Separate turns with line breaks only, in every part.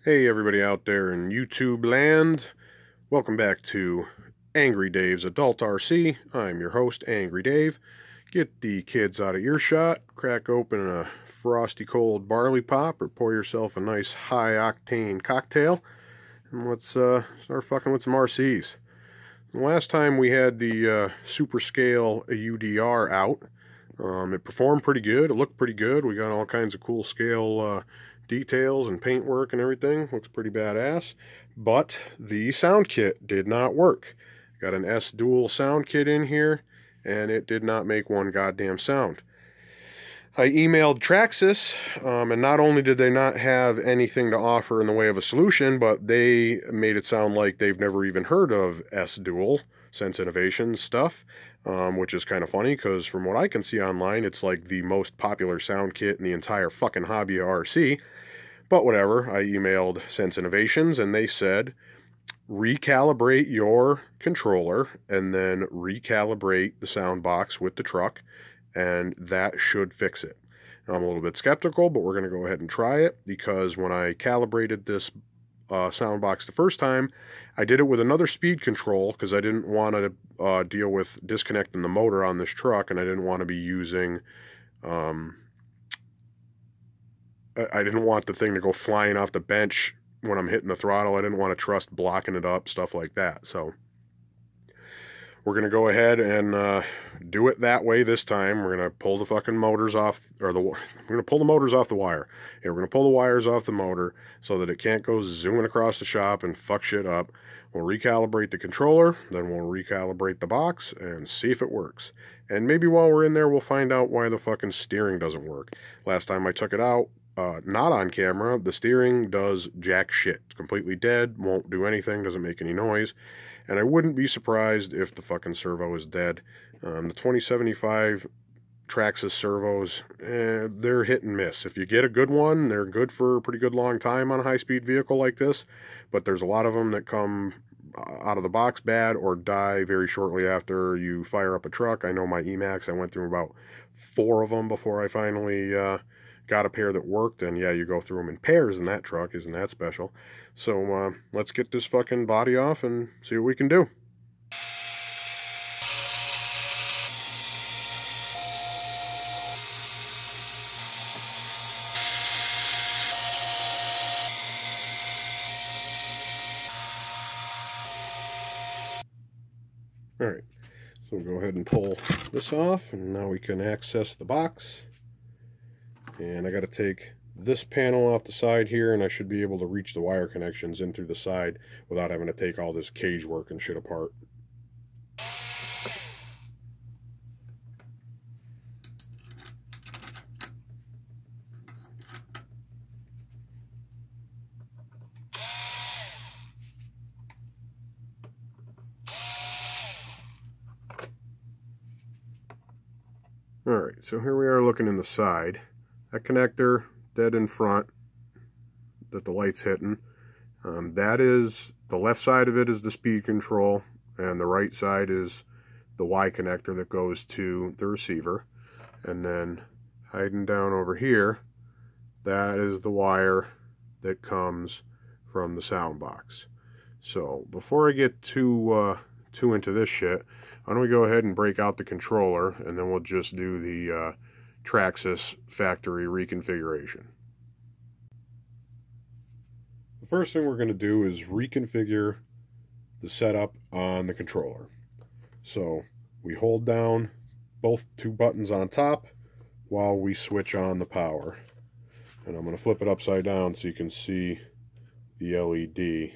Hey everybody out there in YouTube land, welcome back to Angry Dave's Adult RC. I'm your host, Angry Dave. Get the kids out of earshot, crack open a frosty cold barley pop, or pour yourself a nice high-octane cocktail, and let's start fucking with some RCs. The last time we had the Super Scale UDR out, it performed pretty good, it looked pretty good, we got all kinds of cool scale details and paintwork and everything. Looks pretty badass. But the sound kit did not work. Got an ESS Dual sound kit in here, and it did not make one goddamn sound. I emailed Traxxas, and not only did they not have anything to offer in the way of a solution, but they made it sound like they've never even heard of ESS Dual, Sense Innovation stuff, which is kind of funny, because from what I can see online, it's like the most popular sound kit in the entire fucking hobby of RC. But whatever, I emailed Sense Innovations, and they said, recalibrate your controller, and then recalibrate the sound box with the truck, and that should fix it. Now, I'm a little bit skeptical, but we're going to go ahead and try it, because when I calibrated this sound box the first time, I did it with another speed control, because I didn't want to deal with disconnecting the motor on this truck, and I didn't want to be using... I didn't want the thing to go flying off the bench when I'm hitting the throttle. I didn't want to trust blocking it up, stuff like that. So we're going to go ahead and do it that way this time. We're going to pull the fucking motors off, or we're going to pull the motors off the wire. And we're going to pull the wires off the motor so that it can't go zooming across the shop and fuck shit up. We'll recalibrate the controller, then we'll recalibrate the box and see if it works. And maybe while we're in there, we'll find out why the fucking steering doesn't work. Last time I took it out, not on camera, the steering does jack shit. It's completely dead, won't do anything, doesn't make any noise. And I wouldn't be surprised if the fucking servo is dead. The 2075 Traxxas servos, they're hit and miss. If you get a good one, they're good for a pretty good long time on a high-speed vehicle like this. But there's a lot of them that come out of the box bad or die very shortly after you fire up a truck. I know my Emax, I went through about 4 of them before I finally... got a pair that worked, and yeah, you go through them in pairs in that truck. Isn't that special? So let's get this fucking body off and see what we can do. Alright, so we'll go ahead and pull this off, and now we can access the box. And I got to take this panel off the side here, and I should be able to reach the wire connections in through the side without having to take all this cage work and shit apart. Alright, so here we are looking in the side. That connector dead in front that the light's hitting, that is, the left side of it is the speed control, and the right side is the Y connector that goes to the receiver. And then hiding down over here, that is the wire that comes from the sound box. So before I get too into this shit, why don't we go ahead and break out the controller, and then we'll just do the Traxxas factory reconfiguration. The first thing we're going to do is reconfigure the setup on the controller. So we hold down both 2 buttons on top while we switch on the power. And I'm going to flip it upside down so you can see the LED.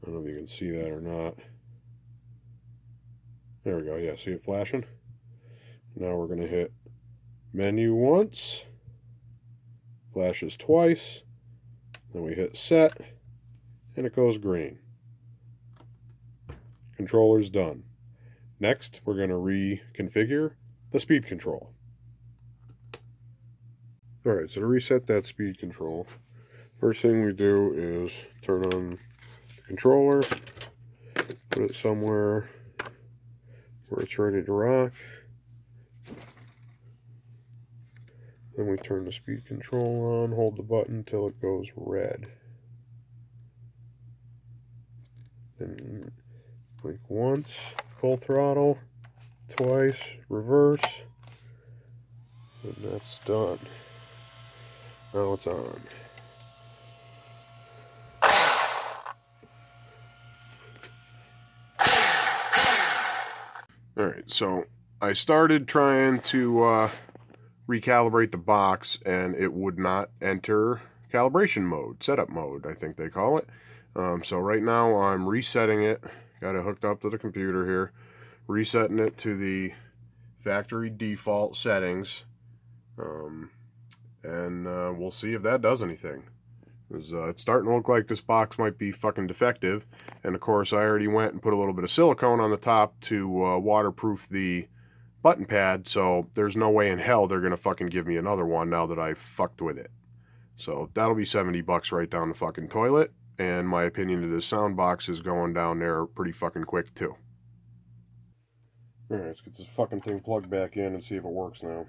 I don't know if you can see that or not. There we go, yeah, see it flashing? Now we're going to hit menu once, flashes twice, then we hit set, and it goes green. Controller's done. Next, we're going to reconfigure the speed control. Alright, so to reset that speed control, first thing we do is turn on the controller, Put it somewhere where it's ready to rock. Then we turn the speed control on, hold the button till it goes red. Then blink once, full throttle, twice, reverse, and that's done. Now it's on. Alright, so I started trying to recalibrate the box, and it would not enter calibration mode, setup mode, I think they call it. So right now I'm resetting it, got it hooked up to the computer here, resetting it to the factory default settings, and we'll see if that does anything. It's starting to look like this box might be fucking defective, and of course I already went and put a little bit of silicone on the top to waterproof the button pad, so there's no way in hell they're gonna fucking give me another one now that I've fucked with it. So that'll be 70 bucks right down the fucking toilet, and my opinion of this sound box is going down there pretty fucking quick too. Alright, let's get this fucking thing plugged back in and see if it works now.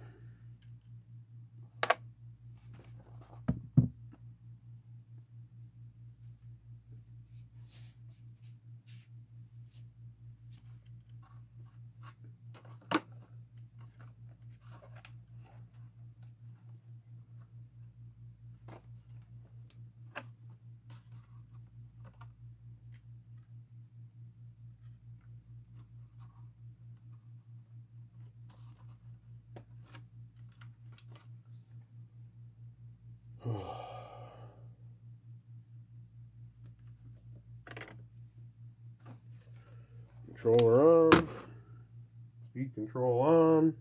Controller on, speed control on.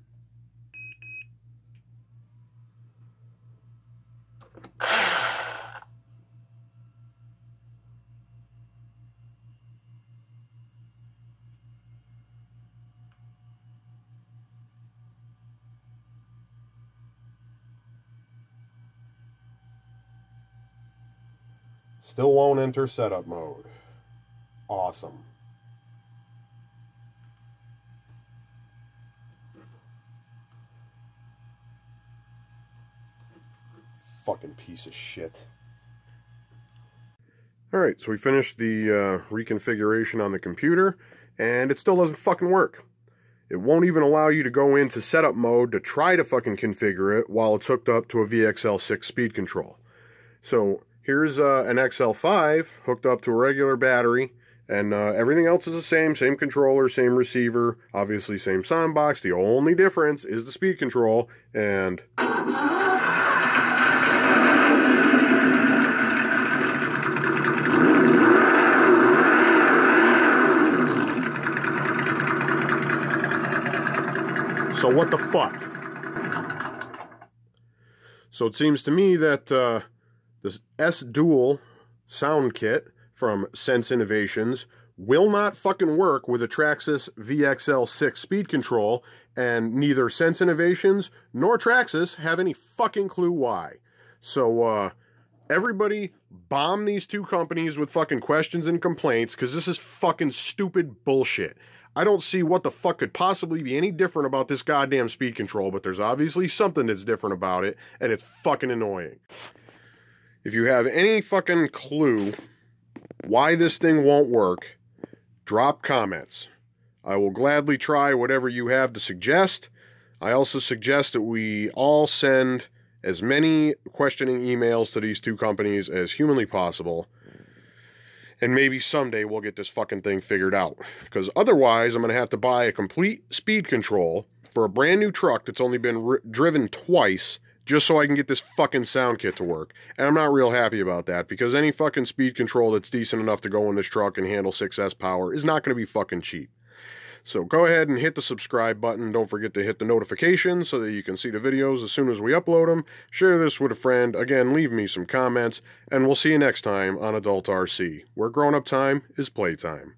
Still won't enter setup mode. Awesome. Fucking piece of shit. Alright, so we finished the reconfiguration on the computer, and it still doesn't fucking work. It won't even allow you to go into setup mode to try to fucking configure it while it's hooked up to a VXL6 speed control. So here's an XL5 hooked up to a regular battery, and everything else is the same controller, same receiver, obviously same sound box. The only difference is the speed control, and so what the fuck? So it seems to me that this ESS Dual sound kit from Sense Innovations will not fucking work with a Traxxas VXL6 speed control, and neither Sense Innovations nor Traxxas have any fucking clue why. So everybody bomb these two companies with fucking questions and complaints, because this is fucking stupid bullshit. I don't see what the fuck could possibly be any different about this goddamn speed control, but there's obviously something that's different about it, and it's fucking annoying. If you have any fucking clue why this thing won't work, drop comments. I will gladly try whatever you have to suggest. I also suggest that we all send as many questioning emails to these two companies as humanly possible. And maybe someday we'll get this fucking thing figured out. Because otherwise, I'm going to have to buy a complete speed control for a brand new truck that's only been driven twice, just so I can get this fucking sound kit to work. And I'm not real happy about that, because any fucking speed control that's decent enough to go in this truck and handle 6S power is not going to be fucking cheap. So go ahead and hit the subscribe button. Don't forget to hit the notifications so that you can see the videos as soon as we upload them. Share this with a friend. Again, leave me some comments. And we'll see you next time on Adult RC, where grown-up time is playtime.